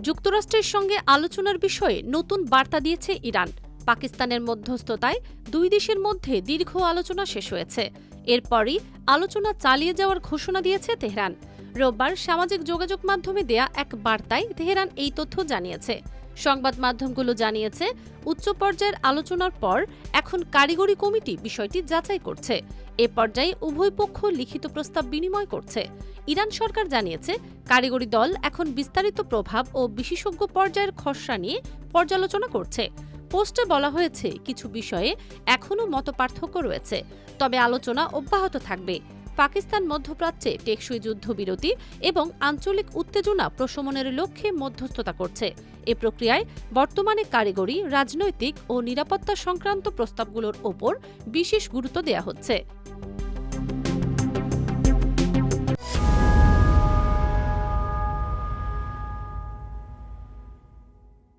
যুক্তরাষ্ট্রের সঙ্গে আলোচনার বিষয়ে নতুন বার্তা দিয়েছে ইরান। পাকিস্তানের মধ্যস্থতায় দুই দেশের মধ্যে দীর্ঘ আলোচনা শেষ হয়েছে। এরপরই আলোচনা চালিয়ে যাওয়ার ঘোষণা দিয়েছে তেহরান। রোববার সামাজিক যোগাযোগ মাধ্যমে দেয়া এক বার্তায় তেহরান এই তথ্য জানিয়েছে। সংবাদ মাধ্যমগুলো জানিয়েছে, উচ্চ পর্যায়ের আলোচনার পর এখন কারিগরি কমিটি বিষয়টি যাচাই করছে। এ পর্যায়ে উভয় পক্ষ লিখিত প্রস্তাব বিনিময় করছে। ইরান সরকার জানিয়েছে, কারিগরি দল এখন বিস্তারিত প্রভাব ও বিশেষজ্ঞ পর্যায়ের খসড়া নিয়ে পর্যালোচনা করছে। পোস্টে বলা হয়েছে, কিছু বিষয়ে এখনও মতপার্থক্য রয়েছে, তবে আলোচনা অব্যাহত থাকবে। পাকিস্তান মধ্যপ্রাচ্যে টেকসই যুদ্ধবিরতি এবং আঞ্চলিক উত্তেজনা প্রশমনের লক্ষ্যে মধ্যস্থতা করছে। এ প্রক্রিয়ায় বর্তমানে কারিগরি, রাজনৈতিক ও নিরাপত্তা সংক্রান্ত প্রস্তাবগুলোর ওপর বিশেষ গুরুত্ব দেওয়া হচ্ছে।